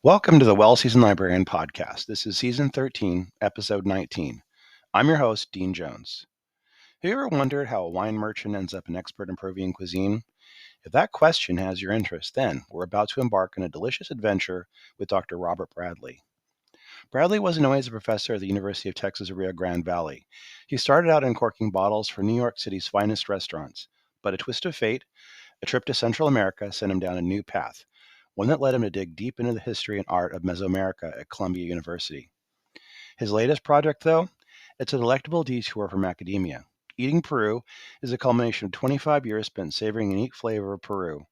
Welcome to the Well Seasoned Librarian Podcast. This is Season 13, Episode 19. I'm your host, Dean Jones. Have you ever wondered how a wine merchant ends up an expert in Peruvian cuisine? If that question has your interest, then we're about to embark on a delicious adventure with Dr. Robert Bradley. Bradley wasn't always a professor at the University of Texas Rio Grande Valley. He started out uncorking bottles for New York City's finest restaurants, but a twist of fate, a trip to Central America sent him down a new path, one that led him to dig deep into the history and art of Mesoamerica at Columbia University. His latest project, though, it's a delectable detour from academia. Eating Peru is a culmination of 25 years spent savoring the unique flavor of Peru,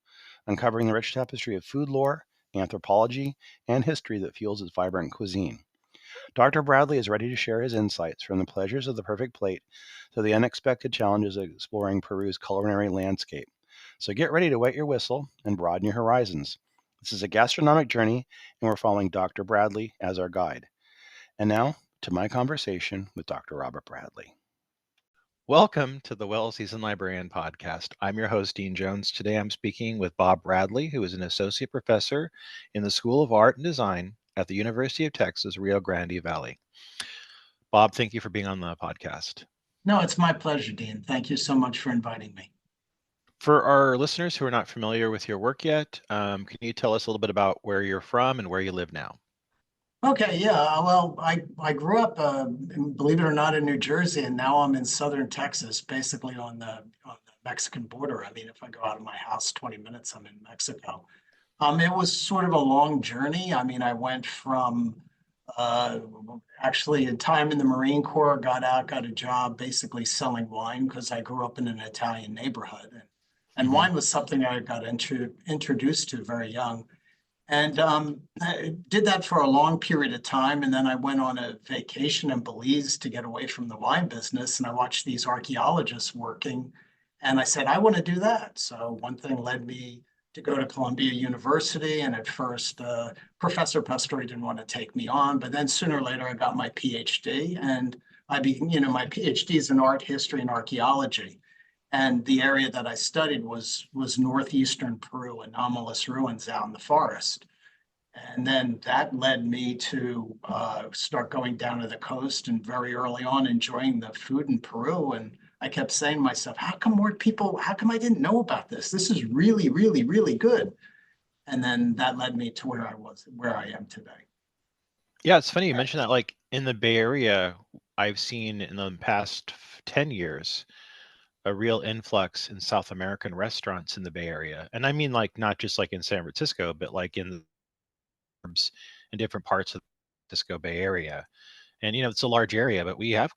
uncovering the rich tapestry of food lore, anthropology, and history that fuels its vibrant cuisine. Dr. Bradley is ready to share his insights from the pleasures of the perfect plate to the unexpected challenges of exploring Peru's culinary landscape. So get ready to wet your whistle and broaden your horizons. This is a gastronomic journey, and we're following Dr. Bradley as our guide. And now, to my conversation with Dr. Robert Bradley. Welcome to the Well Seasoned Librarian Podcast. I'm your host, Dean Jones. Today I'm speaking with Bob Bradley, who is an associate professor in the School of Art and Design at the University of Texas, Rio Grande Valley. Bob, thank you for being on the podcast. No, it's my pleasure, Dean. Thank you so much for inviting me. For our listeners who are not familiar with your work yet, can you tell us a little bit about where you're from and where you live now? Okay, yeah. Well, I grew up, believe it or not, in New Jersey, and now I'm in southern Texas, basically on the Mexican border. I mean, if I go out of my house 20 minutes, I'm in Mexico. It was sort of a long journey. I mean, I went from actually a time in the Marine Corps, got out, got a job basically selling wine because I grew up in an Italian neighborhood. And wine was something I got introduced to very young. And I did that for a long period of time. And then I went on a vacation in Belize to get away from the wine business. And I watched these archaeologists working. And I said, I want to do that. So one thing led me to go to Columbia University. And at first, Professor Pastore didn't want to take me on. But then sooner or later, I got my PhD. And my PhD is in art history and archaeology. And the area that I studied was northeastern Peru, anomalous ruins out in the forest. And then that led me to start going down to the coast and very early on enjoying the food in Peru. And I kept saying to myself, how come I didn't know about this? This is really, really, really good. And then that led me to where I am today. Yeah, it's funny you mentioned that. Like in the Bay Area, I've seen in the past 10 years, a real influx in South American restaurants in the Bay Area. And I mean, like, not just like in San Francisco, but like in the suburbs in different parts of the Francisco Bay Area. And, it's a large area, but we have,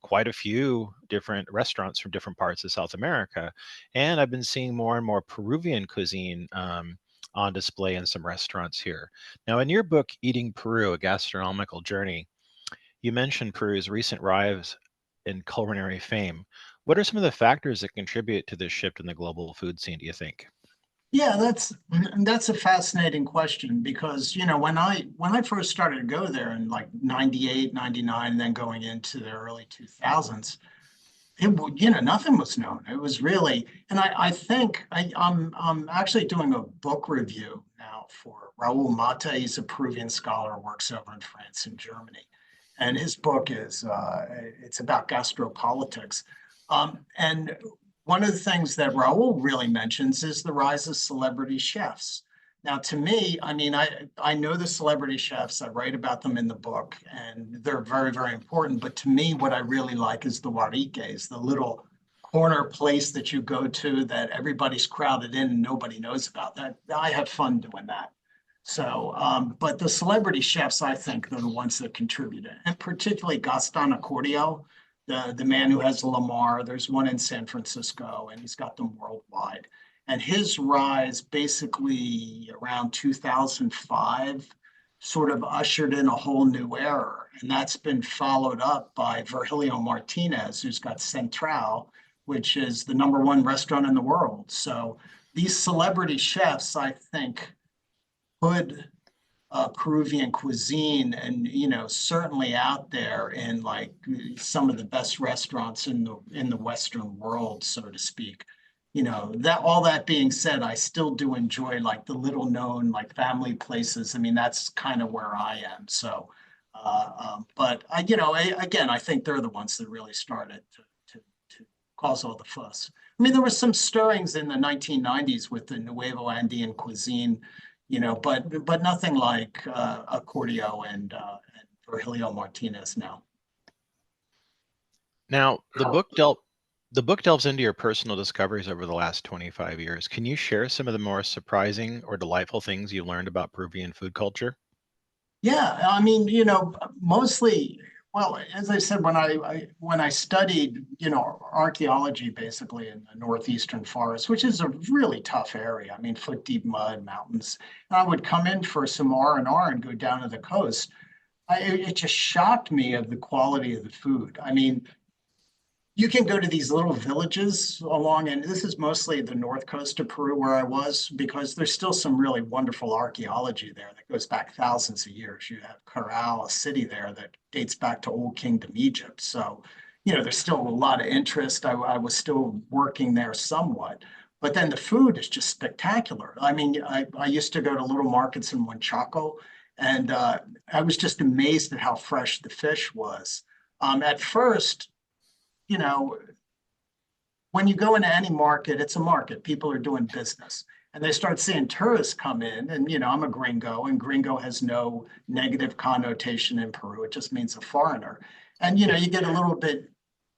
quite a few different restaurants from different parts of South America. And I've been seeing more and more Peruvian cuisine on display in some restaurants here. Now, in your book, Eating Peru, A Gastronomical Journey, you mentioned Peru's recent rise in culinary fame. What are some of the factors that contribute to this shift in the global food scene, do you think? Yeah, that's a fascinating question because, when I first started to go there in like 98, 99, and then going into the early 2000s, nothing was known. It was really, and I think I'm actually doing a book review now for Raul Mata. He's a Peruvian scholar, works over in France and Germany. And his book it's about gastropolitics. And one of the things that Raul really mentions is the rise of celebrity chefs. Now, to me, I know the celebrity chefs. I write about them in the book, and they're very, very important. But to me, what I really like is the huariques, the little corner place that you go to that everybody's crowded in and nobody knows about. That I have fun doing that. So, but the celebrity chefs, I think, are the ones that contributed, and particularly Gaston Accordio, the man who has Lamar. There's one in San Francisco, and he's got them worldwide. And his rise basically around 2005 sort of ushered in a whole new era. And that's been followed up by Virgilio Martinez, who's got Central, which is the #1 restaurant in the world. So these celebrity chefs, I think, put Peruvian cuisine and certainly out there in like some of the best restaurants in the Western world, so to speak. that all that being said, I still do enjoy like the little known like family places. I mean, that's kind of where I am. So, but again, I think they're the ones that really started to cause all the fuss. I mean, there was some stirrings in the 1990s with the Nuevo Andean cuisine, but nothing like Accordio and Virgilio Martinez now. Now, the book delves into your personal discoveries over the last 25 years. Can you share some of the more surprising or delightful things you learned about Peruvian food culture? Yeah, I mean, mostly, well, as I said, when I studied, archaeology basically in the northeastern forest, which is a really tough area. I mean, foot deep mud, mountains. And I would come in for some R&R and go down to the coast. It just shocked me of the quality of the food. I mean, you can go to these little villages along, and this is mostly the north coast of Peru where I was, because there's still some really wonderful archaeology there that goes back thousands of years. You have Corral, a city there that dates back to Old Kingdom Egypt. So, there's still a lot of interest. I was still working there somewhat. But then the food is just spectacular. I mean, I used to go to little markets in Huanchaco, and I was just amazed at how fresh the fish was. At first, you know, when you go into any market, it's a market. People are doing business. And they start seeing tourists come in. And, I'm a gringo, and gringo has no negative connotation in Peru. It just means a foreigner. And, you get a little bit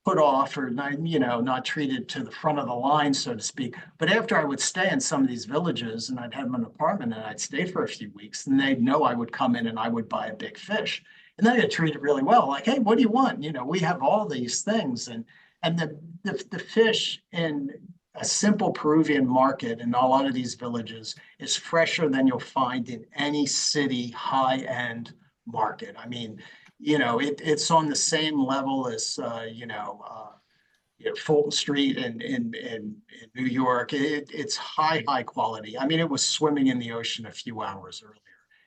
put off or not treated to the front of the line, so to speak. But after I would stay in some of these villages and I'd have an apartment and I'd stay for a few weeks, and they'd know I would come in and I would buy a big fish. And then I get treated really well. Like, hey, what do you want? We have all these things. And the fish in a simple Peruvian market in a lot of these villages is fresher than you'll find in any city high-end market. I mean, it's on the same level as Fulton Street in New York. It's high quality. I mean, it was swimming in the ocean a few hours earlier,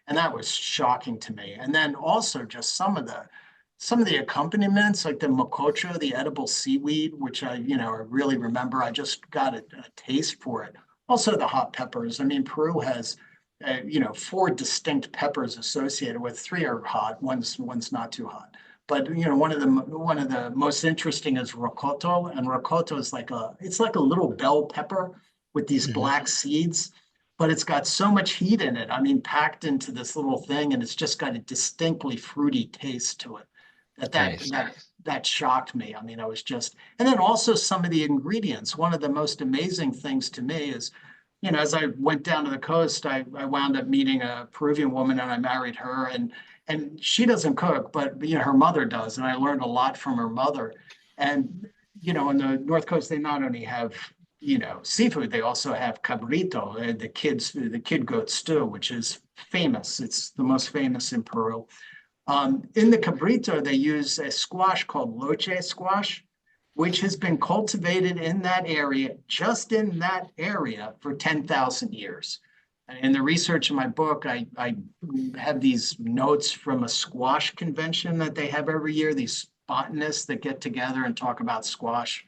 and that was shocking to me. And then also just some of the accompaniments, like the mococho, the edible seaweed, which I really remember. I just got a taste for it. Also the hot peppers. I mean, Peru has 4 distinct peppers associated with. 3 are hot, one's not too hot. But one of the most interesting is rocoto, and rocoto is like a little bell pepper with these black seeds, but it's got so much heat in it. I mean, packed into this little thing, and it's just got a distinctly fruity taste to it. That shocked me. I mean, and then also some of the ingredients. One of the most amazing things to me is, as I went down to the coast, I wound up meeting a Peruvian woman, and I married her, and she doesn't cook, but her mother does, and I learned a lot from her mother. And on the North Coast, they not only have seafood, they also have cabrito, the kid goat stew, which is famous. It's the most famous in Peru. In the cabrito, they use a squash called loche squash, which has been cultivated in that area, just in that area, for 10,000 years. And in the research in my book, I have these notes from a squash convention that they have every year, these botanists that get together and talk about squash,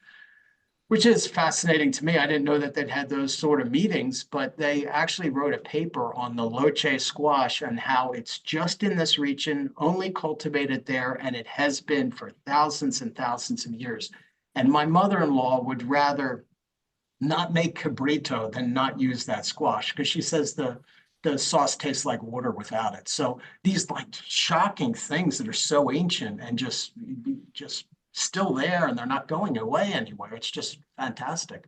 which is fascinating to me. I didn't know that they'd had those sort of meetings, but they actually wrote a paper on the loche squash and how it's just in this region, only cultivated there, and it has been for thousands and thousands of years. And my mother-in-law would rather not make cabrito than not use that squash, because she says the sauce tastes like water without it. So these like shocking things that are so ancient and just still there, and they're not going away anywhere. It's just fantastic.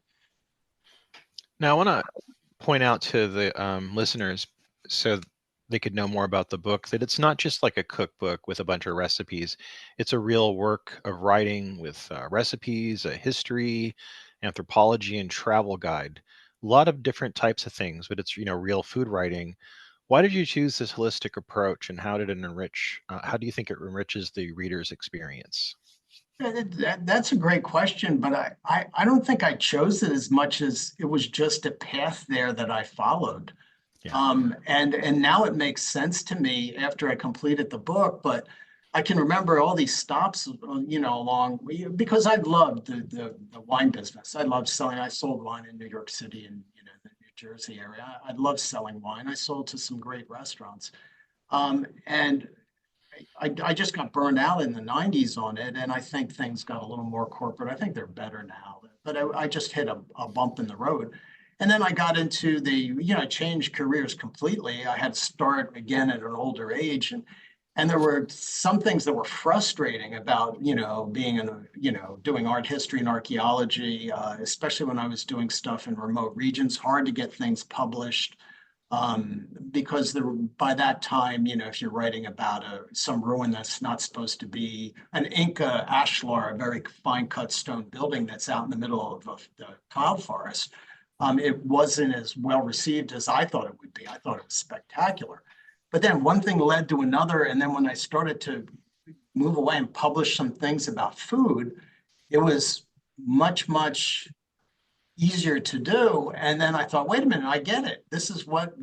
Now, I want to point out to the listeners, so they could know more about the book, that it's not just like a cookbook with a bunch of recipes. It's a real work of writing with recipes, a history, anthropology, and travel guide. A lot of different types of things, but it's real food writing. Why did you choose this holistic approach, and how did it enrich? How do you think it enriches the reader's experience? That's a great question, but I don't think I chose it as much as it was just a path there that I followed. Yeah. And now it makes sense to me after I completed the book. But I can remember all these stops, along, because I loved the wine business. I loved selling. I sold wine in New York City and, the New Jersey area. I loved selling wine. I sold to some great restaurants. And I just got burned out in the 90s on it. And I think things got a little more corporate. I think they're better now, but I just hit a bump in the road. And then I got into I changed careers completely. I had to start again at an older age. And there were some things that were frustrating about, being doing art history and archaeology, especially when I was doing stuff in remote regions, hard to get things published. Because by that time, if you're writing about some ruin that's not supposed to be an Inca ashlar, a very fine cut stone building that's out in the middle of the cloud forest, it wasn't as well received as I thought it would be. I thought it was spectacular. But then one thing led to another. And then when I started to move away and publish some things about food, it was much, much easier to do. And then I thought, wait a minute, I get it. This is what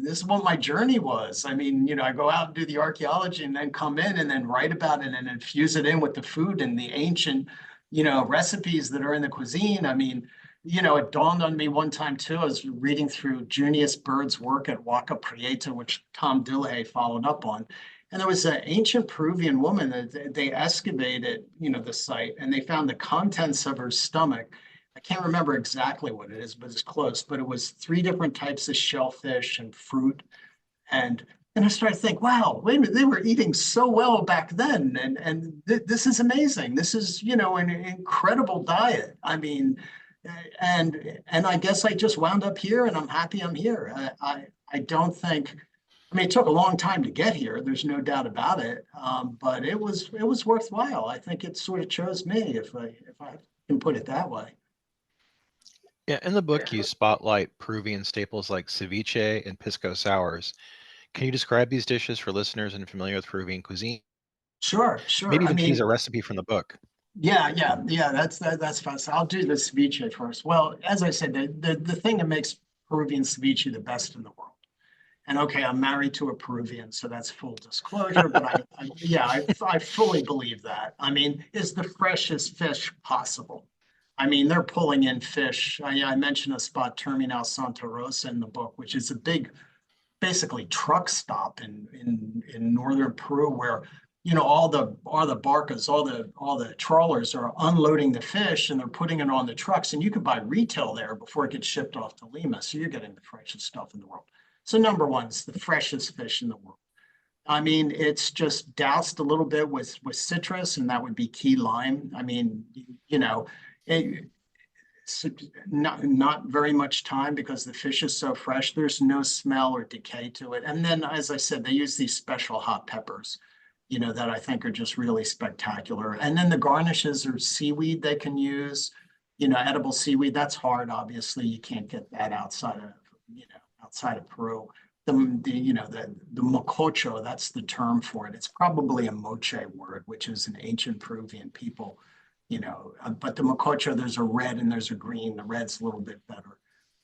my journey was. I mean, I go out and do the archaeology and then come in and then write about it and infuse it in with the food and the ancient, recipes that are in the cuisine. I mean, it dawned on me one time too. I was reading through Junius Bird's work at Huaca Prieta, which Tom Dillehay followed up on. And there was an ancient Peruvian woman that they excavated, the site, and they found the contents of her stomach. I can't remember exactly what it is, but it's close. But it was 3 different types of shellfish and fruit. And I started to think, wow, wait a minute, they were eating so well back then. And this is amazing. This is, an incredible diet. I mean, and I guess I just wound up here and I'm happy I'm here. I don't think, it took a long time to get here. There's no doubt about it. But it was worthwhile. I think it sort of chose me, if I can put it that way. Yeah, in the book, you spotlight Peruvian staples like ceviche and pisco sours. Can you describe these dishes for listeners unfamiliar with Peruvian cuisine? Sure. Maybe even tease a recipe from the book. Yeah. That's fast. I'll do the ceviche first. Well, as I said, the thing that makes Peruvian ceviche the best in the world. And okay, I'm married to a Peruvian, so that's full disclosure. But I fully believe that. Is the freshest fish possible? They're pulling in fish. I mentioned a spot, Terminal Santa Rosa, in the book, which is a big, basically truck stop in northern Peru, where all the barcas, all the trawlers are unloading the fish and they're putting it on the trucks, and you can buy retail there before it gets shipped off to Lima. So you're getting the freshest stuff in the world. So number one, it's the freshest fish in the world. It's just doused a little bit with citrus, and that would be key lime. It's not very much time because the fish is so fresh. There's no smell or decay to it. And then, as I said, they use these special hot peppers, that I think are just really spectacular. And then the garnishes are seaweed they can use, edible seaweed. That's hard, obviously. You can't get that outside of Peru. The mococho, that's the term for it. It's probably a moche word, which is an ancient Peruvian people. But the mococho, there's a red and there's a green. The red's a little bit better.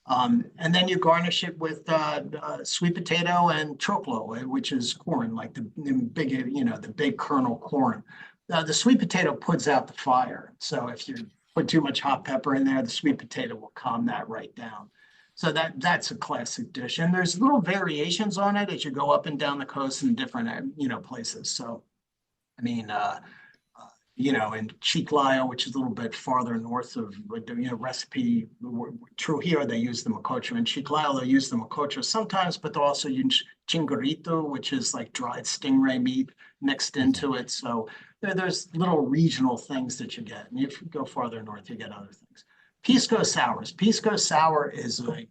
And then you garnish it with sweet potato and choclo, which is corn, like the big kernel corn. The sweet potato puts out the fire. So if you put too much hot pepper in there, the sweet potato will calm that right down. So that's a classic dish. And there's little variations on it as you go up and down the coast in different, places. So, in Chiclayo, which is a little bit farther north of, recipe, Trujillo, they use the mococho. In Chiclayo, they'll use the mococho sometimes, but they'll also use chingorito, which is like dried stingray meat mixed into it. So there's little regional things that you get. And if you go farther north, you get other things. Pisco sours. Pisco sour is a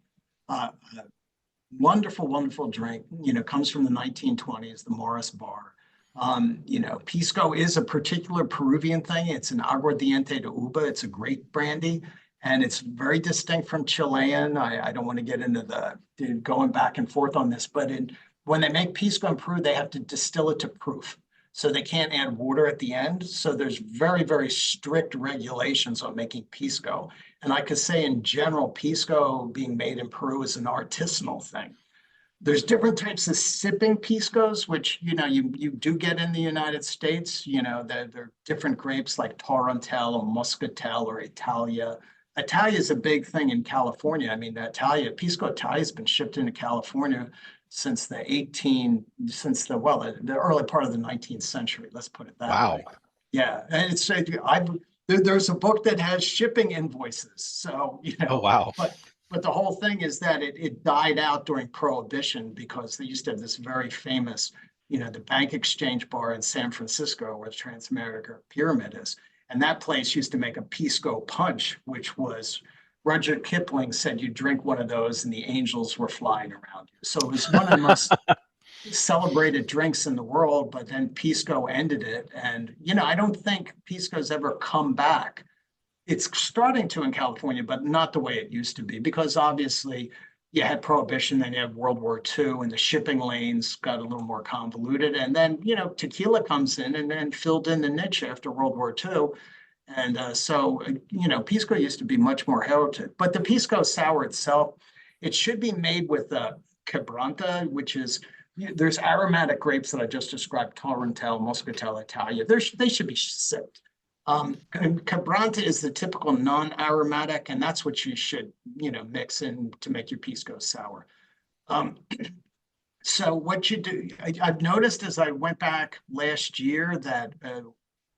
wonderful, wonderful drink. Comes from the 1920s, the Morris Bar. Pisco is a particular Peruvian thing. It's an aguardiente de uva. It's a grape brandy, and it's very distinct from Chilean. I don't want to get into the going back and forth on this, but when they make Pisco in Peru, they have to distill it to proof. So they can't add water at the end. So there's very, very strict regulations on making Pisco. And I could say in general, Pisco being made in Peru is an artisanal thing. There's different types of sipping piscos, which, you do get in the United States. There are different grapes like Torrentell or Muscatel or Italia. Italia is a big thing in California. I mean, Pisco Italia has been shipped into California since the early part of the 19th century. Let's put it that Wow. way. Yeah, and there's a book that has shipping invoices. So, Oh, wow. but the whole thing is that it died out during Prohibition because they used to have this very famous, the Bank Exchange Bar in San Francisco where the Transamerica Pyramid is. And that place used to make a Pisco punch, which was, Rudyard Kipling said you drink one of those and the angels were flying around you. So it was one of the most celebrated drinks in the world, but then Pisco ended it. And, I don't think Pisco's ever come back. It's starting to in California, but not the way it used to be, because obviously you had Prohibition, then you had World War II, and the shipping lanes got a little more convoluted. And then, tequila comes in and then filled in the niche after World War II. And so, Pisco used to be much more heralded. But the Pisco sour itself, it should be made with Quebranta, which is, there's aromatic grapes that I just described, Torrentell, Muscatel, Italia. They should be sipped. And Quebranta is the typical non-aromatic, and that's what you should, mix in to make your Pisco sour. So what you do, I've noticed as I went back last year that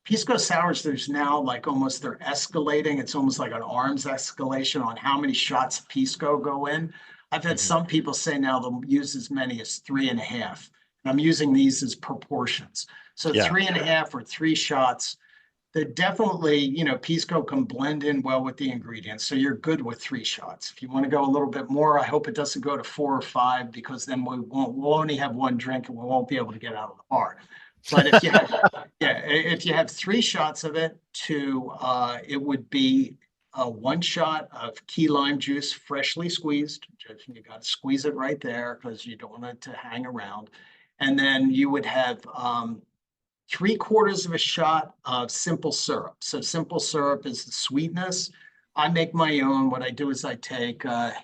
Pisco sours, there's now like almost they're escalating. It's almost like an arms escalation on how many shots of Pisco go in. I've had some people say now they'll use as many as 3.5. And I'm using these as proportions. So 3.5 or 3 shots. They definitely, Pisco can blend in well with the ingredients. So you're good with 3 shots. If you want to go a little bit more, I hope it doesn't go to 4 or 5, because then we'll only have one drink and we won't be able to get out of the bar. But if you have 3 shots of it, it would be 1 shot of key lime juice, freshly squeezed. You got to squeeze it right there because you don't want it to hang around. And then you would have 3/4 of a shot of simple syrup. So simple syrup is the sweetness. I make my own. What I do is I take, a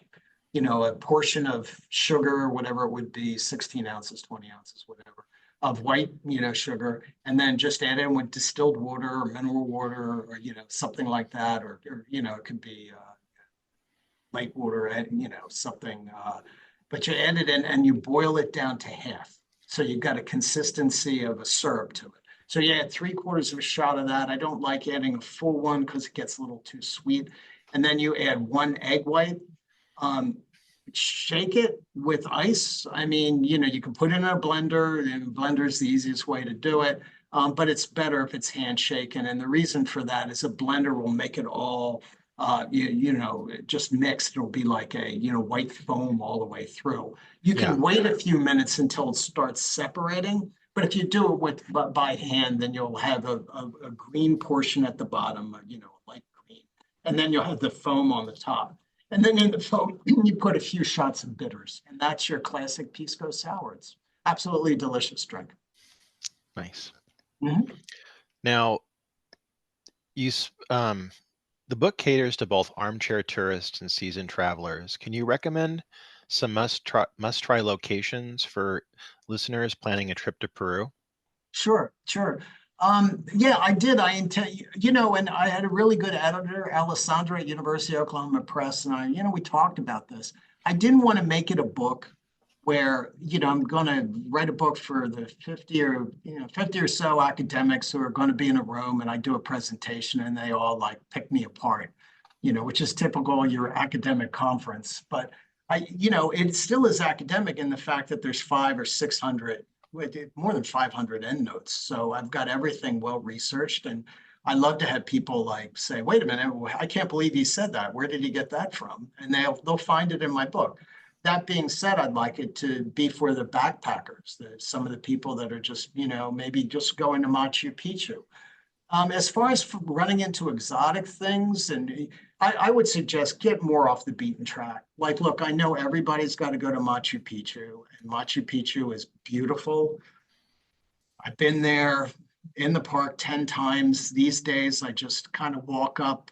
portion of sugar, whatever it would be, 16 ounces, 20 ounces, whatever, of white, sugar, and then just add in with distilled water or mineral water or, something like that. Or it could be lake water and, something, but you add it in and you boil it down to half. So you've got a consistency of a syrup to it. So you add 3/4 of a shot of that. I don't like adding a full one because it gets a little too sweet. And then you add 1 egg white. Shake it with ice. I mean, you can put it in a blender, and blender is the easiest way to do it. But it's better if it's hand shaken. And the reason for that is a blender will make it all, just mixed. It'll be like a, white foam all the way through. You can wait a few minutes until it starts separating. But if you do it by hand, then you'll have a green portion at the bottom, light green. And then you'll have the foam on the top. And then in the foam, you put a few shots of bitters. And that's your classic Pisco sour. It's absolutely delicious drink. Nice. Mm-hmm. Now, the book caters to both armchair tourists and seasoned travelers. Can you recommend some must-try locations for listeners planning a trip to Peru? Sure. Yeah, I did. I intend, and I had a really good editor, Alessandra at University of Oklahoma Press, and we talked about this. I didn't want to make it a book where, I'm going to write a book for the 50 or so academics who are going to be in a room, and I do a presentation and they all like pick me apart, which is typical of your academic conference. But it still is academic in the fact that there's 500 or 600, more than 500 endnotes. So I've got everything well researched, and I love to have people like say, wait a minute, I can't believe he said that. Where did he get that from? And they'll find it in my book. That being said, I'd like it to be for the backpackers, some of the people that are just, maybe just going to Machu Picchu. As far as running into exotic things, and I would suggest get more off the beaten track. Like, look, I know everybody's got to go to Machu Picchu, and Machu Picchu is beautiful. I've been there in the park 10 times. These days, I just kind of walk up.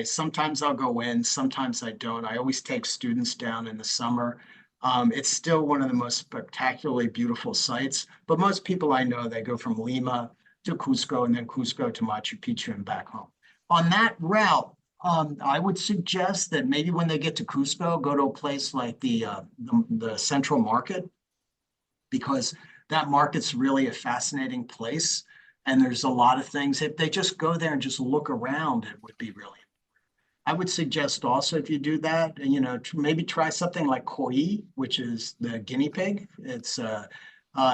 Sometimes I'll go in, sometimes I don't. I always take students down in the summer. It's still one of the most spectacularly beautiful sites, but most people I know, they go from Lima to Cusco and then Cusco to Machu Picchu and back home. On that route, I would suggest that maybe when they get to Cusco, go to a place like the Central Market, because that market's really a fascinating place. And there's a lot of things. If they just go there and just look around, it would be really. I would suggest also if you do that, maybe try something like koi, which is the guinea pig.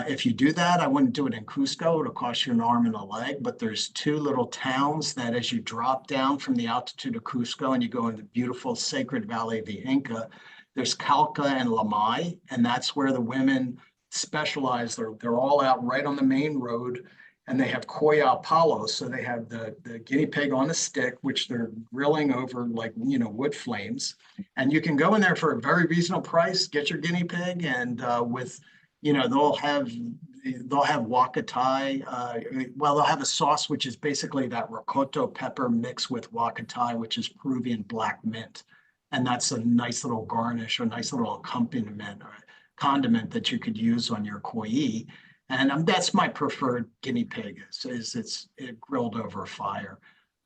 If you do that, I wouldn't do it in Cusco. It'll cost you an arm and a leg. But there's two little towns that, as you drop down from the altitude of Cusco and you go into the beautiful Sacred Valley of the Inca, there's Calca and Lamai, and that's where the women specialize. They're all out right on the main road, and they have coya palo. So they have the guinea pig on a stick, which they're grilling over like, wood flames. And you can go in there for a very reasonable price, get your guinea pig, and they'll have wakatai. They'll have a sauce, which is basically that rocoto pepper mixed with wakatai, which is Peruvian black mint. And that's a nice little garnish or nice little accompaniment or condiment that you could use on your koi. And that's my preferred guinea pig is it's grilled over a fire.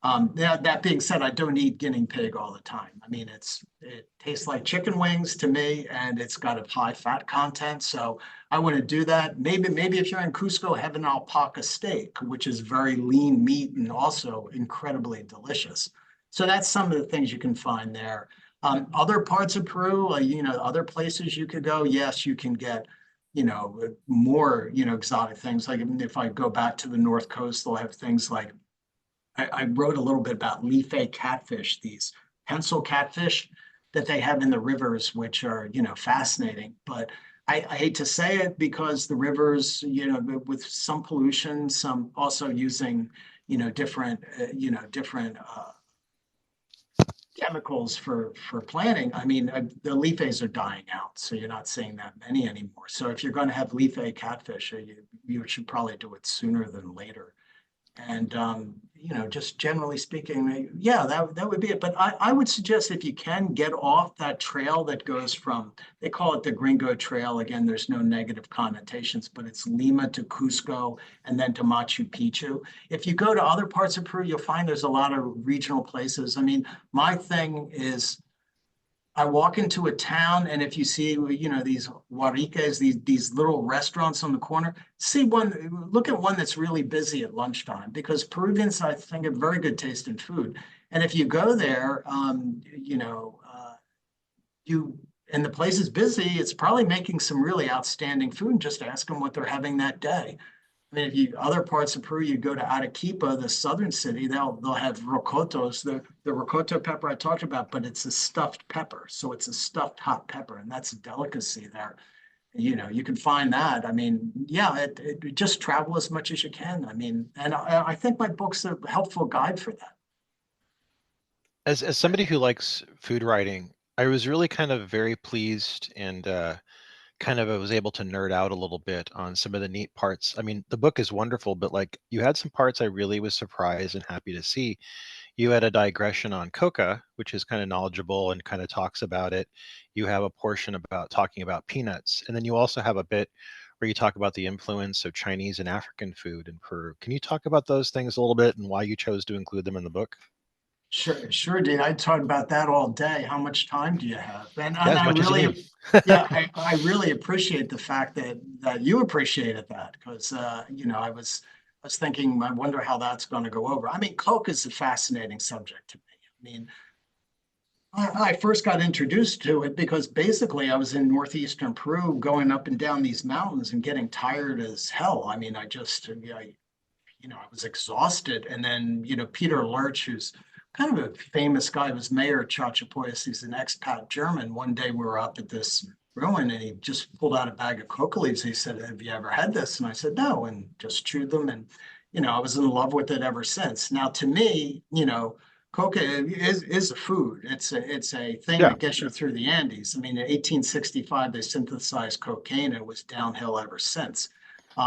That being said, I don't eat guinea pig all the time. I mean, it tastes like chicken wings to me, and it's got a high fat content. So I wouldn't do that. Maybe if you're in Cusco, have an alpaca steak, which is very lean meat and also incredibly delicious. So that's some of the things you can find there. Other parts of Peru, other places you could go. Yes, you can get more, exotic things. Like if I go back to the North Coast, they'll have things like, I wrote a little bit about leaf catfish, these pencil catfish that they have in the rivers, which are, fascinating. But I hate to say it because the rivers, with some pollution, some also using, different chemicals for planting. I mean, the leafs are dying out, so you're not seeing that many anymore. So if you're going to have leaf catfish, you should probably do it sooner than later. And just generally speaking, yeah, that would be it. But I would suggest if you can get off that trail that goes from, they call it the Gringo Trail. Again, there's no negative connotations, but it's Lima to Cusco and then to Machu Picchu. If you go to other parts of Peru, you'll find there's a lot of regional places. I mean, my thing is, I walk into a town, and if you see, these huariques, these little restaurants on the corner, look at one that's really busy at lunchtime, because Peruvians, I think, have very good taste in food. And if you go there, and the place is busy, it's probably making some really outstanding food, and just ask them what they're having that day. I mean, if other parts of Peru, you go to Arequipa, the southern city, they'll have rocotos, the rocoto pepper I talked about, but it's a stuffed pepper. So it's a stuffed hot pepper, and that's a delicacy there. You can find that. I mean, yeah, just travel as much as you can. I mean, and I think my book's a helpful guide for that. As somebody who likes food writing, I was really kind of very pleased and I was able to nerd out a little bit on some of the neat parts. I mean, the book is wonderful, but like you had some parts I really was surprised and happy to see. You had a digression on coca, which is kind of knowledgeable and kind of talks about it. You have a portion about talking about peanuts. And then you also have a bit where you talk about the influence of Chinese and African food in Peru. Can you talk about those things a little bit and why you chose to include them in the book? Sure, Dean. I'd talk about that all day. How much time do you have? And Yeah, as I much as you really, need. yeah, I really appreciate the fact that you appreciated that, because I was thinking, I wonder how that's going to go over. I mean, Coke is a fascinating subject to me. I mean, I first got introduced to it because basically I was in northeastern Peru, going up and down these mountains and getting tired as hell. I mean, I was exhausted. And then, Peter Lurch, who's kind of a famous guy, was mayor of Chachapoyas. He's an expat German. One day we were up at this ruin, and he just pulled out a bag of coca leaves. He said, "Have you ever had this?" And I said, "No," and just chewed them. And, I was in love with it ever since. Now, to me, coca is a food. It's a thing Yeah. that gets you through the Andes. I mean, in 1865, they synthesized cocaine, and it was downhill ever since.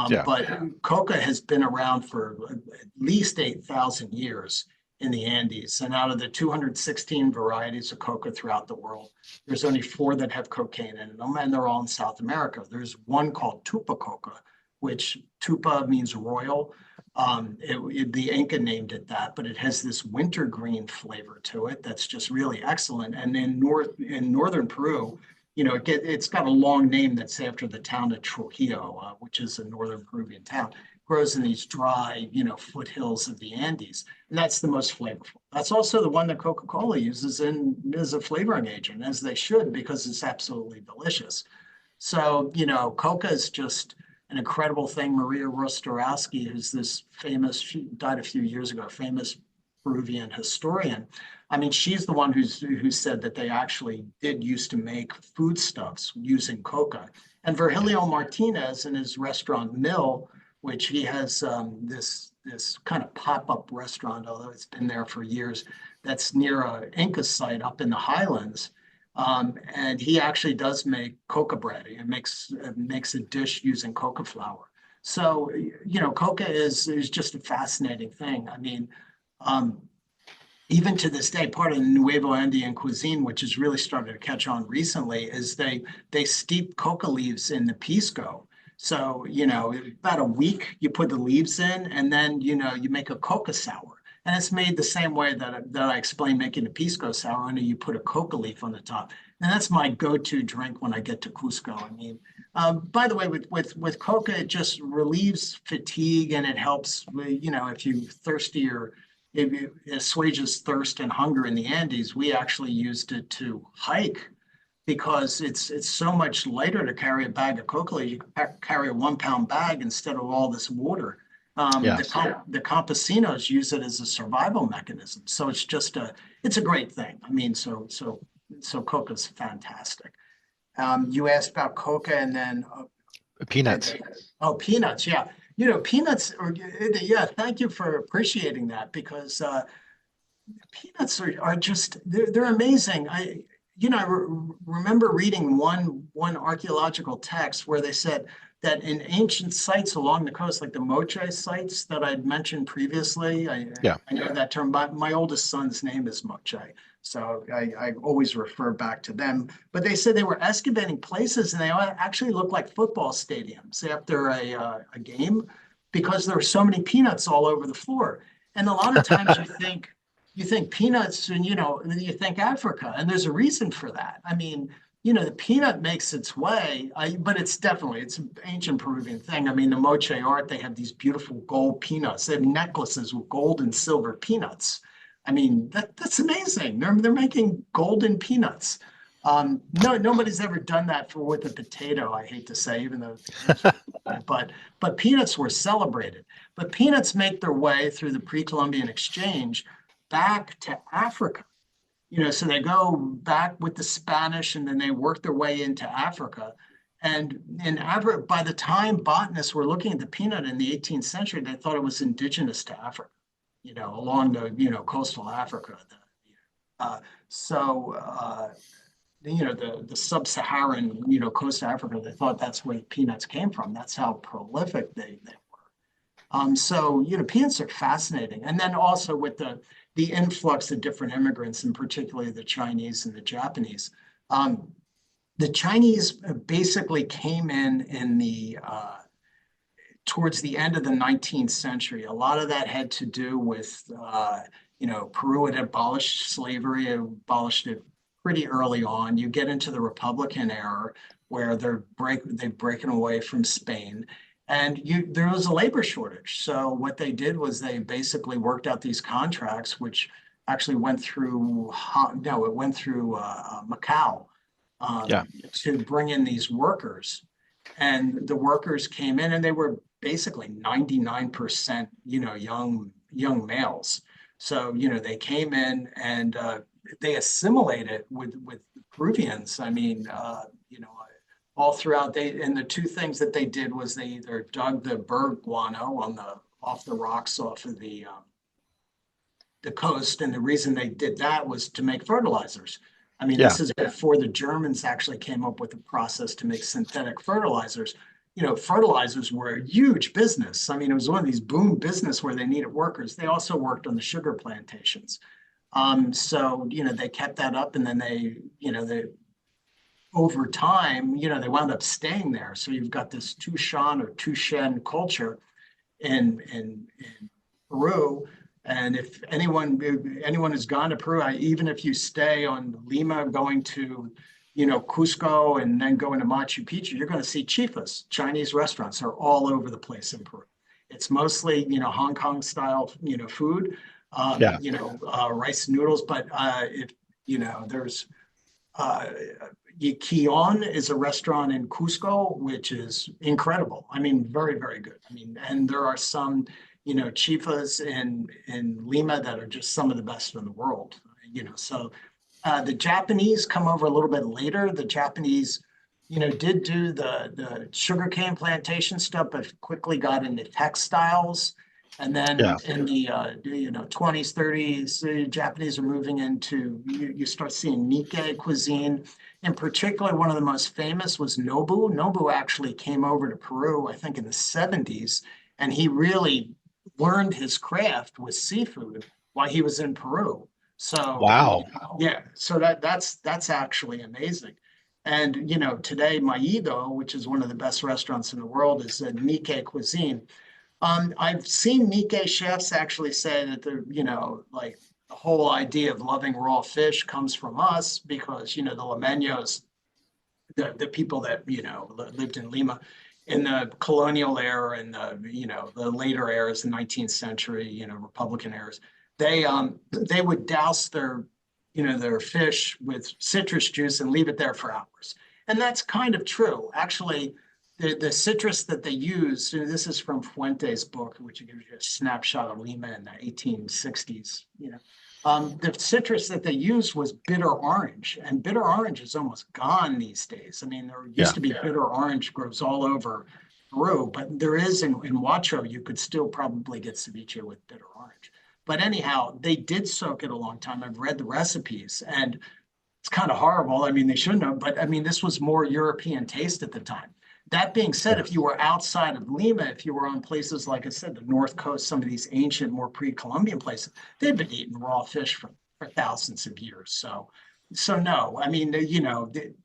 Yeah. But coca has been around for at least 8,000 years in the Andes. And out of the 216 varieties of coca throughout the world, there's only 4 that have cocaine in them, and they're all in South America. There's one called tupa coca, which tupa means royal. The Inca named it that, but it has this wintergreen flavor to it that's just really excellent. And in northern Peru, it's got a long name that's after the town of Trujillo, which is a northern Peruvian town. Grows in these dry, foothills of the Andes, and that's the most flavorful. That's also the one that Coca-Cola uses as a flavoring agent, as they should, because it's absolutely delicious. So, coca is just an incredible thing. Maria Rostorowski, who's this she died a few years ago, famous Peruvian historian. I mean, she's the one who said that they actually did used to make foodstuffs using coca. And Virgilio Martinez in his restaurant Mill, which he has this kind of pop-up restaurant, although it's been there for years, that's near an Inca site up in the highlands. And he actually does make coca bread. It makes a dish using coca flour. So, coca is just a fascinating thing. I mean, even to this day, part of the Nuevo Andean cuisine, which has really started to catch on recently, is they steep coca leaves in the pisco. So, about a week, you put the leaves in, and then, you make a coca sour. And it's made the same way that I explained making a pisco sour, only you put a coca leaf on the top. And that's my go-to drink when I get to Cusco. I mean, by the way, with coca, it just relieves fatigue, and it helps, if you're thirsty, or it assuages thirst and hunger in the Andes. We actually used it to hike, because it's so much lighter to carry a bag of coca leaves. You can carry a 1-pound bag instead of all this water. The campesinos use it as a survival mechanism. So it's a great thing. I mean, so coca's fantastic. You asked about coca, and then peanuts. Oh, peanuts. Yeah. Peanuts yeah. Thank you for appreciating that, because peanuts are just, they're amazing. I remember reading one archaeological text where they said that in ancient sites along the coast, like the Moche sites that I'd mentioned previously, I know that term. My oldest son's name is Moche, so I always refer back to them. But they said they were excavating places, and they actually looked like football stadiums after a game, because there were so many peanuts all over the floor. And a lot of times you think peanuts, and you think Africa, and there's a reason for that. I mean, the peanut makes its way, but it's an ancient Peruvian thing. I mean, the Moche art, they have these beautiful gold peanuts. They have necklaces with gold and silver peanuts. I mean, that's amazing. They're making golden peanuts. Nobody's ever done that with a potato, I hate to say, even though, but peanuts were celebrated. But peanuts make their way through the pre-Columbian exchange back to Africa. So they go back with the Spanish, and then they work their way into Africa. And in Africa, by the time botanists were looking at the peanut in the 18th century, they thought it was indigenous to Africa, along the, coastal Africa. The sub-Saharan, coast of Africa, they thought that's where peanuts came from. That's how prolific they were. Peanuts are fascinating. And then also with the influx of different immigrants, and particularly the Chinese and the Japanese. The Chinese basically came in the towards the end of the 19th century. A lot of that had to do with, Peru had abolished slavery, abolished it pretty early on. You get into the Republican era, where they've broken away from Spain. And there was a labor shortage. So what they did was they basically worked out these contracts, which actually went through Macau, to bring in these workers. And the workers came in, and they were basically 99%, young males. So, they came in, and they assimilated with Peruvians. I mean, all throughout, and the two things that they did was they either dug the berg guano off the rocks off of the coast, and the reason they did that was to make fertilizers. I mean, This is before the Germans actually came up with a process to make synthetic fertilizers. fertilizers were a huge business. I mean, it was one of these boom business where they needed workers. They also worked on the sugar plantations. So, they kept that up, and then they over time, they wound up staying there. So you've got this Tushan or Tushen culture in Peru. And if anyone has gone to Peru, even if you stay on Lima, going to Cusco and then going to Machu Picchu, you're going to see chifas. Chinese restaurants are all over the place in Peru. It's mostly Hong Kong style food, rice noodles. But if there's Kion is a restaurant in Cusco, which is incredible. I mean, very, very good. I mean, and there are some, chifas in Lima that are just some of the best in the world. So the Japanese come over a little bit later. The Japanese, did do the sugarcane plantation stuff, but quickly got into textiles. And then in the 20s, 30s, the Japanese are moving into, you start seeing Nikkei cuisine. In particular, one of the most famous was Nobu. Nobu actually came over to Peru, I think in the 70s, and he really learned his craft with seafood while he was in Peru. So Wow. yeah, so that's actually amazing. And today Maido, which is one of the best restaurants in the world, is a Nikkei cuisine. I've seen Nikkei chefs actually say that like the whole idea of loving raw fish comes from us because, the Limeños, the people that, lived in Lima in the colonial era and the later eras, the 19th century, Republican eras, they would douse their fish with citrus juice and leave it there for hours. And that's kind of true. Actually, the citrus that they used, and this is from Fuentes' book, which gives you a snapshot of Lima in the 1860s. The citrus that they used was bitter orange, and bitter orange is almost gone these days. I mean, there used to be bitter orange grows all over Peru, but there is in Huacho, you could still probably get ceviche with bitter orange. But anyhow, they did soak it a long time. I've read the recipes, and it's kind of horrible. I mean, they shouldn't have, but I mean, this was more European taste at the time. That being said, if you were outside of Lima, if you were on places, like I said, the North Coast, some of these ancient, more pre-Columbian places, they've been eating raw fish for thousands of years. So no, I mean, the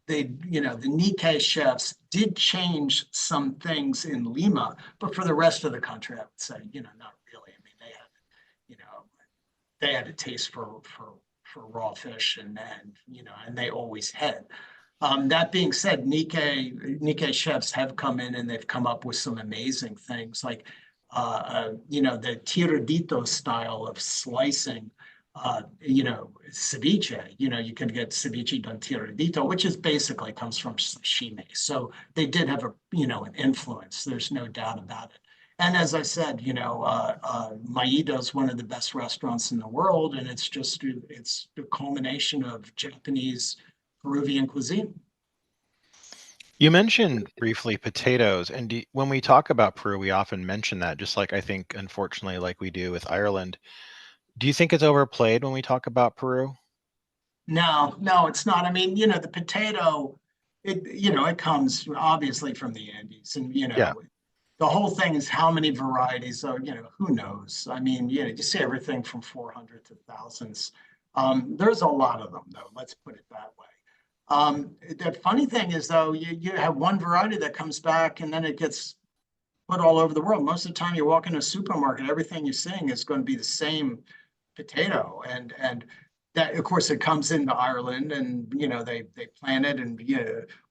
Nikkei chefs did change some things in Lima, but for the rest of the country, I would say, not really. I mean, they had a taste for raw fish, and they always had. That being said, Nikkei chefs have come in and they've come up with some amazing things, like the tiradito style of slicing. Ceviche. You can get ceviche done tiradito, which is basically comes from sashimi. So they did have an influence. There's no doubt about it. And as I said, Maido is one of the best restaurants in the world, and it's the culmination of Japanese Peruvian cuisine. You mentioned briefly potatoes, and when we talk about Peru, we often mention that, just like I think, unfortunately, like we do with Ireland. Do you think it's overplayed when we talk about Peru? No, it's not. I mean, the potato, it comes obviously from the Andes, and the whole thing is how many varieties. So who knows? I mean, you see everything from 400 to thousands. There's a lot of them, though. Let's put it that way. The funny thing is, though, you have one variety that comes back and then it gets put all over the world. Most of the time you walk into a supermarket, everything you're seeing is going to be the same potato. And that, of course, it comes into Ireland, and, they plant it and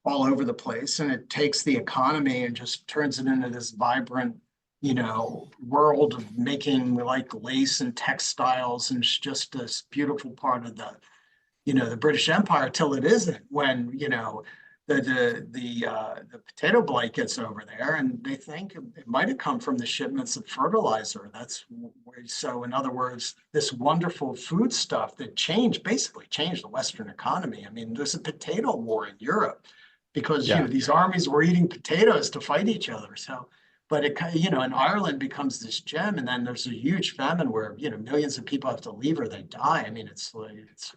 all over the place. And it takes the economy and just turns it into this vibrant, world of making like lace and textiles. And it's just this beautiful part of the British Empire, till it isn't, when, the potato blight gets over there, and they think it might have come from the shipments of fertilizer. So in other words, this wonderful food stuff that basically changed the Western economy. I mean, there's a potato war in Europe because, these armies were eating potatoes to fight each other. So, but and Ireland becomes this gem, and then there's a huge famine where, millions of people have to leave or they die. I mean, it's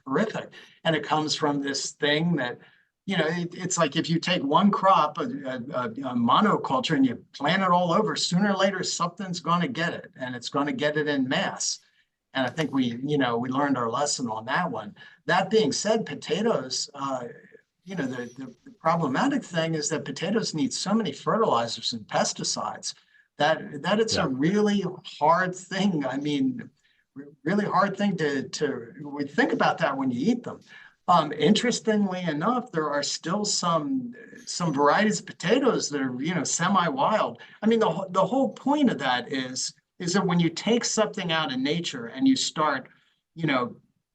horrific. And it comes from this thing that it's like if you take one crop, a monoculture, and you plant it all over, sooner or later something's going to get it, and it's going to get it in mass. And I think we learned our lesson on that one. That being said, potatoes, the problematic thing is that potatoes need so many fertilizers and pesticides that it's a really hard thing. I mean, really hard thing to we think about that when you eat them. Interestingly enough, there are still some varieties of potatoes that are semi-wild. I mean, the whole point of that is that when you take something out of nature and you start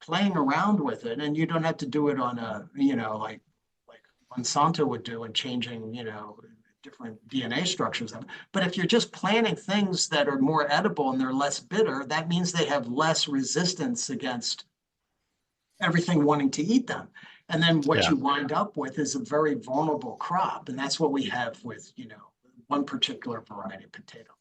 playing around with it, and you don't have to do it on a like Monsanto would do and changing different DNA structures of them. But if you're just planting things that are more edible and they're less bitter, that means they have less resistance against everything wanting to eat them. And then what you wind up with is a very vulnerable crop. And that's what we have with, one particular variety of potato.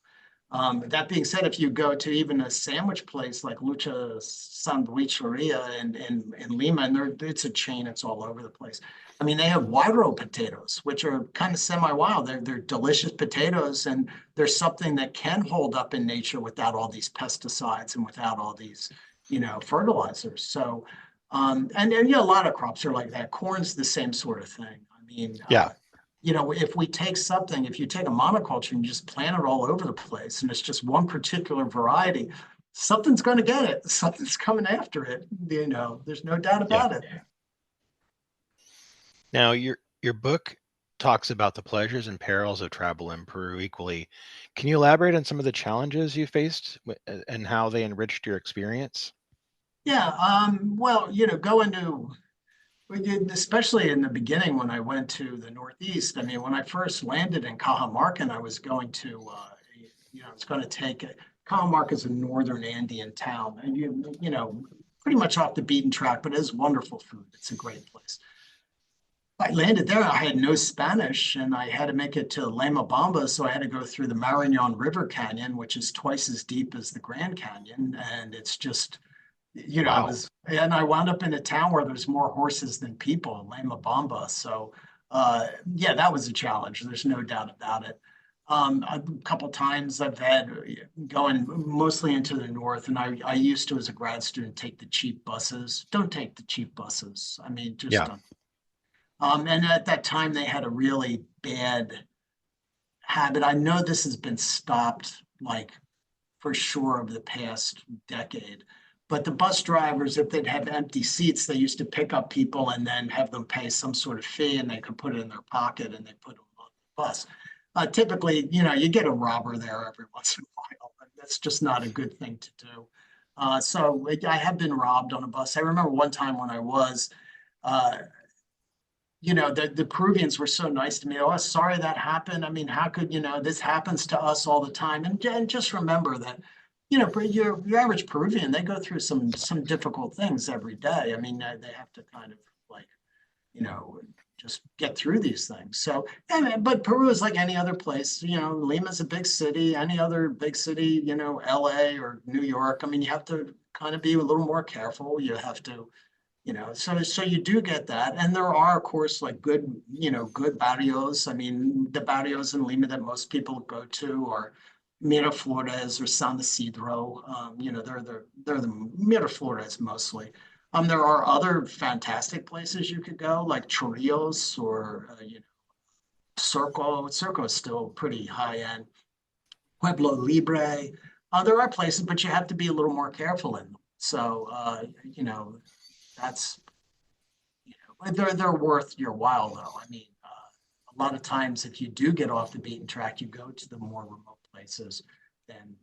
That being said, if you go to even a sandwich place like Lucha Sandwicheria in Lima, and it's a chain, it's all over the place. I mean, they have Guairo potatoes, which are kind of semi-wild. They're delicious potatoes, and there's something that can hold up in nature without all these pesticides and without all these, fertilizers. So, and a lot of crops are like that. Corn's the same sort of thing. I mean, if we take something, if you take a monoculture and you just plant it all over the place, and it's just one particular variety, something's going to get it. Something's coming after it. There's no doubt about it. Now, your book talks about the pleasures and perils of travel in Peru equally. Can you elaborate on some of the challenges you faced and how they enriched your experience? Yeah. Well, especially in the beginning when I went to the Northeast. I mean, when I first landed in Cajamarca, I was going to, it's going to take Cajamarca is a northern Andean town, and pretty much off the beaten track, but it is wonderful food. It's a great place. I landed there. I had no Spanish, and I had to make it to Bamba, so I had to go through the Marañón River Canyon, which is twice as deep as the Grand Canyon, and it's just, Wow. and I wound up in a town where there's more horses than people, Bamba. So, that was a challenge. There's no doubt about it. A couple times I've had going mostly into the north, and I used to, as a grad student, take the cheap buses. Don't take the cheap buses. I mean, just don't. And at that time, they had a really bad habit. I know this has been stopped, like, for sure, over the past decade. But the bus drivers, if they'd have empty seats, they used to pick up people and then have them pay some sort of fee, and they could put it in their pocket, and they put them on the bus. Typically, you get a robber there every once in a while. That's just not a good thing to do. So I have been robbed on a bus. I remember one time when I was, the Peruvians were so nice to me. Oh, sorry that happened. I mean, how could, this happens to us all the time. And just remember that, your average Peruvian, they go through some difficult things every day. I mean, they have to kind of like, just get through these things. So, but Peru is like any other place. Lima's a big city, any other big city, LA or New York. I mean, you have to kind of be a little more careful. You have to, so you do get that. And there are, of course, like good barrios. I mean, the barrios in Lima that most people go to are Miraflores or San Isidro. They're the Miraflores mostly. There are other fantastic places you could go, like Chorrillos or Circo. Circo is still pretty high end. Pueblo Libre. There are places, but you have to be a little more careful in them. So that's they're worth your while, though. I mean, a lot of times if you do get off the beaten track, you go to the more remote places, then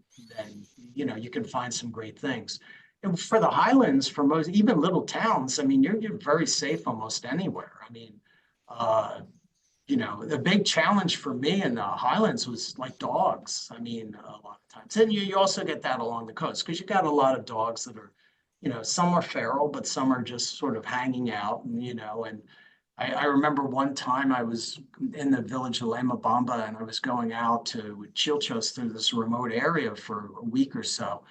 you can find some great things. And for the highlands, for most, even little towns, I mean, you're very safe almost anywhere. I mean, the big challenge for me in the highlands was like dogs. I mean, a lot of times, and you also get that along the coast because you got a lot of dogs that are, some are feral, but some are just sort of hanging out, and I remember one time I was in the village of Bamba, and I was going out to Chilchos through this remote area for a week or so.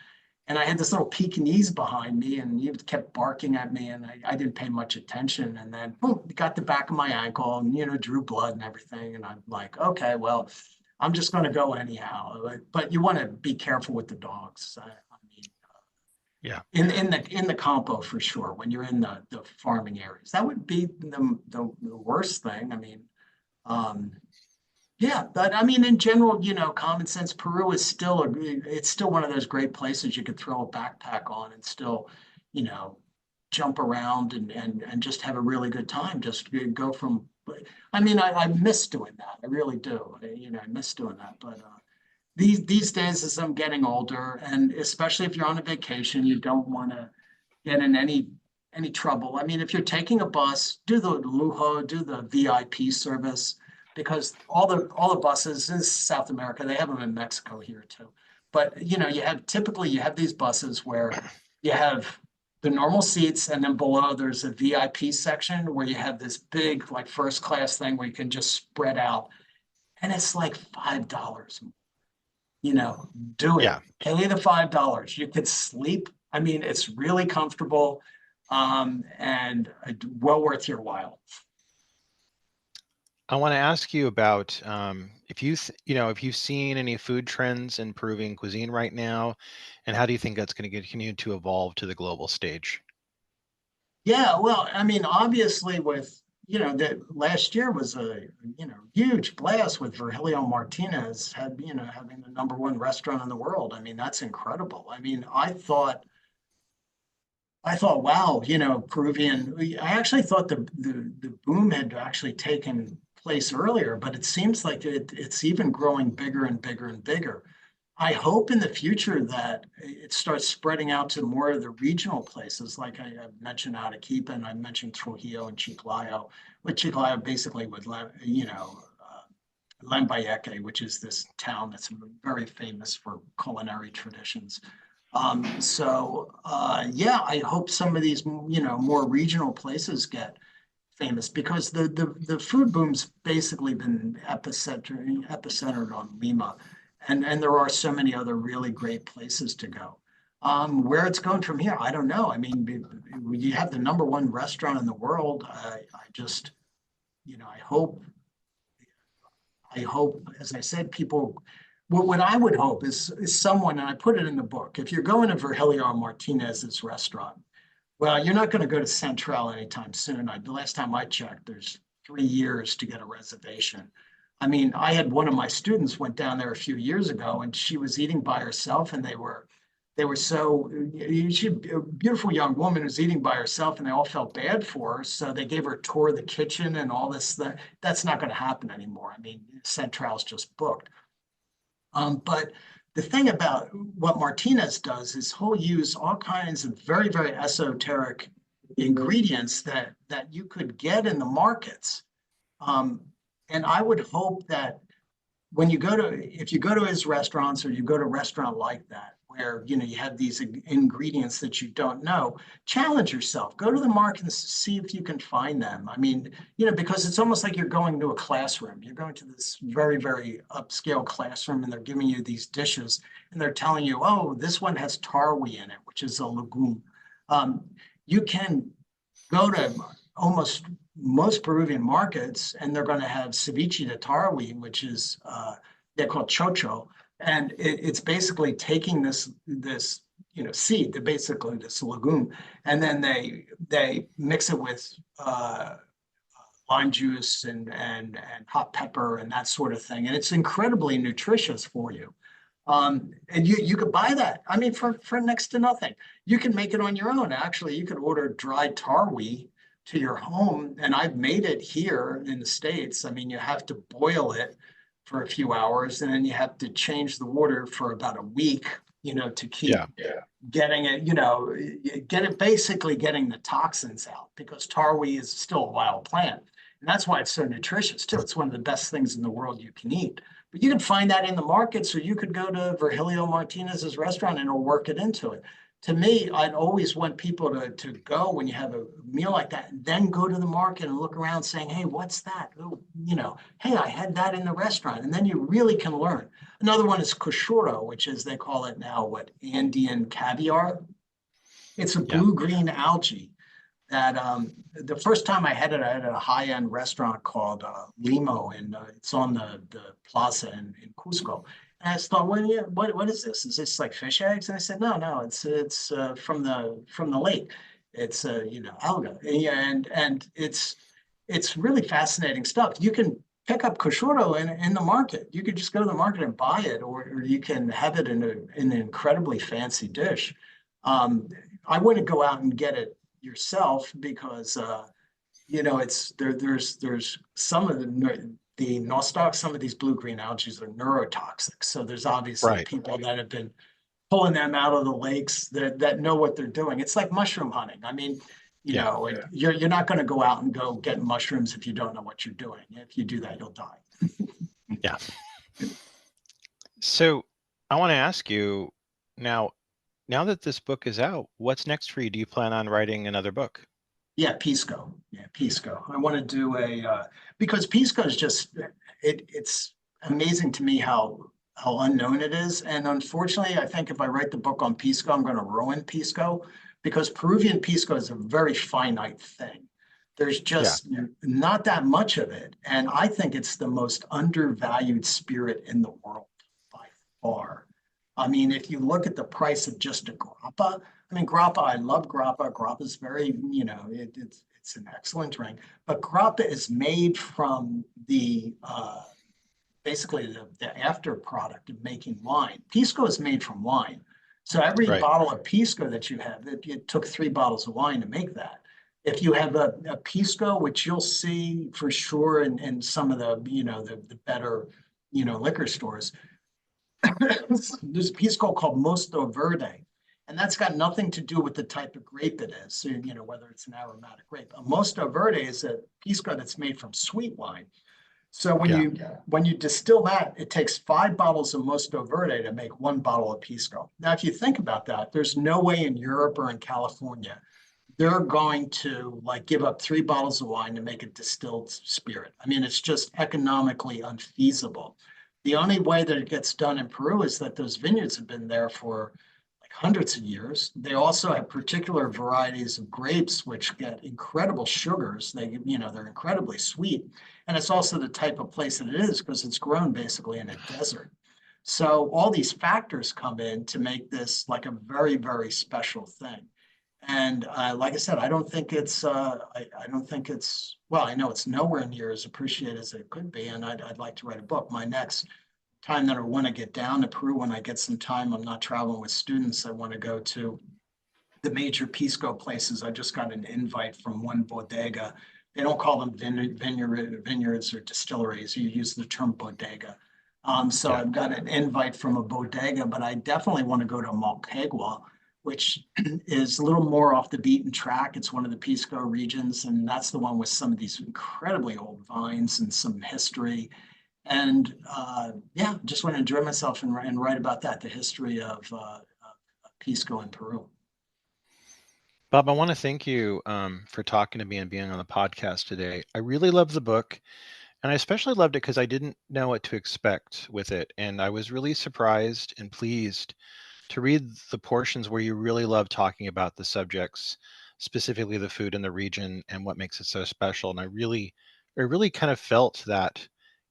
And I had this little Pekingese behind me, and he kept barking at me, and I didn't pay much attention. And then, boom, got the back of my ankle, and drew blood and everything. And I'm like, okay, well, I'm just going to go anyhow. But you want to be careful with the dogs. I mean, Yeah. In the compo for sure. When you're in the farming areas, that would be the worst thing. I mean, yeah, but I mean, in general, common sense. Peru is it's still one of those great places you could throw a backpack on and still, you know, jump around and just have a really good time. Just go from. I mean, I miss doing that. I really do. I miss doing that. But these days, as I'm getting older, and especially if you're on a vacation, you don't want to get in any trouble. I mean, if you're taking a bus, do the Lujo, do the VIP service, because all the buses in South America, they have them in Mexico here too. But you have these buses where you have the normal seats, and then below there's a VIP section where you have this big like first class thing where you can just spread out, and it's like $5. Do it. Yeah. Pay the $5. You could sleep. I mean, it's really comfortable, and well worth your while. I want to ask you about if you've seen any food trends in Peruvian cuisine right now, and how do you think that's going to continue to evolve to the global stage? Yeah, well, I mean, obviously, with that last year was a huge blast with Virgilio Martinez having the #1 restaurant in the world. I mean, that's incredible. I mean, I thought, wow, Peruvian. I actually thought the boom had actually taken place earlier, but it seems like it's even growing bigger and bigger and bigger. I hope in the future that it starts spreading out to more of the regional places, like I mentioned Arequipa, and I mentioned Trujillo and Chiclayo. With Chiclayo, basically with Lambayeque, which is this town that's very famous for culinary traditions. Yeah, I hope some of these more regional places get famous, because the food boom's basically been epicentered on Lima, and there are so many other really great places to go. Where it's going from here, I don't know. I mean, you have the #1 restaurant in the world. I just, I hope, as I said, people. What I would hope is someone, and I put it in the book. If you're going to Virgilio Martinez's restaurant, well, you're not going to go to Central anytime soon. The last time I checked, there's 3 years to get a reservation. I mean, I had one of my students went down there a few years ago, and she was eating by herself, and they were so, she, a beautiful young woman who's eating by herself, and they all felt bad for her. So they gave her a tour of the kitchen and all this. That's not going to happen anymore. I mean, Central's just booked. But the thing about what Martinez does is he'll use all kinds of very, very esoteric ingredients that you could get in the markets. And I would hope that if you go to his restaurants, or you go to a restaurant like that, where you have these ingredients that you don't know, challenge yourself. Go to the market and see if you can find them. I mean, because it's almost like you're going to a classroom. You're going to this very, very upscale classroom, and they're giving you these dishes, and they're telling you, oh, this one has tarwi in it, which is a legume. You can go to almost most Peruvian markets, and they're going to have ceviche de tarwi, which is they're called chocho, and it's basically taking this seed, basically this legume, and then they mix it with lime juice and hot pepper and that sort of thing, and it's incredibly nutritious for you. And you could buy that. I mean, for next to nothing. You can make it on your own. Actually, you could order dried tarwi to your home, and I've made it here in the States. I mean, you have to boil it for a few hours, and then you have to change the water for about a week, to keep getting it, basically getting the toxins out, because tarwi is still a wild plant. And that's why it's so nutritious too. It's one of the best things in the world you can eat. But you can find that in the market, so you could go to Virgilio Martinez's restaurant and it'll work it into it. to me, I'd always want people to go when you have a meal like that, and then go to the market and look around saying, hey, what's that? Oh, hey, I had that in the restaurant. And then you really can learn. Another one is koshoro, which is, they call it now, Andean caviar. It's a blue-green algae that the first time I had it at a high-end restaurant called Limo, and it's on the plaza in Cusco. And I thought, well, yeah, what is this? Is this like fish eggs? And I said, no, it's from the lake. It's alga, and it's really fascinating stuff. You can pick up koshoro in the market. You could just go to the market and buy it, or you can have it in an incredibly fancy dish. I wouldn't go out and get it yourself because it's there's some of the nostoc, some of these blue-green algae are neurotoxic. So there's obviously people that have been pulling them out of the lakes that know what they're doing. It's like mushroom hunting. I mean, you're not going to go out and go get mushrooms if you don't know what you're doing. If you do that, you'll die. Yeah. So I want to ask you now that this book is out, what's next for you? Do you plan on writing another book? Yeah, Pisco. I want to do because Pisco is just, it's amazing to me how unknown it is. And unfortunately, I think if I write the book on Pisco, I'm going to ruin Pisco, because Peruvian Pisco is a very finite thing. There's just not that much of it. And I think it's the most undervalued spirit in the world by far. I mean, if you look at the price of just a grappa, grappa, I love grappa. Grappa is very, it's an excellent drink. But grappa is made from the basically the after product of making wine. Pisco is made from wine. So every bottle of Pisco that you have, it took 3 bottles of wine to make that. If you have a Pisco, which you'll see for sure in some of the, the better, liquor stores, there's a Pisco called Mosto Verde. And that's got nothing to do with the type of grape it is, so, whether it's an aromatic grape. A Mosto Verde is a Pisco that's made from sweet wine. So when you distill that, it takes 5 bottles of Mosto Verde to make 1 bottle of Pisco. Now, if you think about that, there's no way in Europe or in California they're going to give up 3 bottles of wine to make a distilled spirit. I mean, it's just economically unfeasible. The only way that it gets done in Peru is that those vineyards have been there for hundreds of years. They also have particular varieties of grapes which get incredible sugars. They're incredibly sweet. And it's also the type of place that it is because it's grown basically in a desert. So all these factors come in to make this like a very, very special thing. And like I said, I don't think it's, well, I know it's nowhere near as appreciated as it could be. And I'd like to write a book. My next time that I want to get down to Peru, when I get some time, I'm not traveling with students. I want to go to the major Pisco places. I just got an invite from one bodega. They don't call them vineyards or distilleries. You use the term bodega. So I've got an invite from a bodega, but I definitely want to go to Moquegua, which is a little more off the beaten track. It's one of the Pisco regions, and that's the one with some of these incredibly old vines and some history. And just want to enjoy myself and write about that, the history of Pisco in Peru. Bob, I want to thank you for talking to me and being on the podcast today. I really love the book, and I especially loved it because I didn't know what to expect with it. And I was really surprised and pleased to read the portions where you really love talking about the subjects, specifically the food in the region and what makes it so special. And I really kind of felt that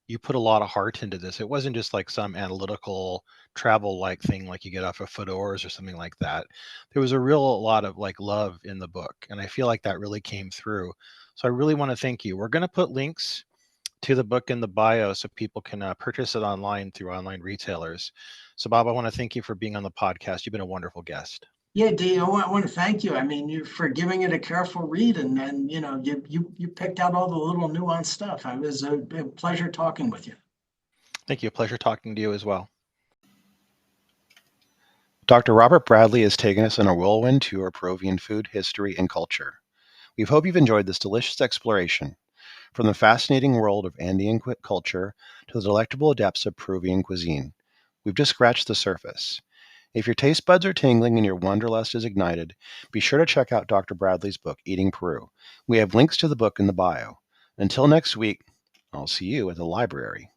you put a lot of heart into this. It wasn't just like some analytical travel-like thing like you get off of Fedors or something like that. There was a lot of love in the book, and I feel like that really came through. So I really want to thank you. We're going to put links to the book in the bio so people can purchase it online through online retailers. So Bob, I want to thank you for being on the podcast. You've been a wonderful guest. Yeah, Dee, I want to thank you. I mean, you for giving it a careful read, and then you picked out all the little nuanced stuff. It was a pleasure talking with you. Thank you. Pleasure talking to you as well. Dr. Robert Bradley has taken us on a whirlwind tour of Peruvian food, history, and culture. We hope you've enjoyed this delicious exploration, from the fascinating world of Andean culture to the delectable depths of Peruvian cuisine. We've just scratched the surface. If your taste buds are tingling and your wanderlust is ignited, be sure to check out Dr. Bradley's book, Eating Peru. We have links to the book in the bio. Until next week, I'll see you at the library.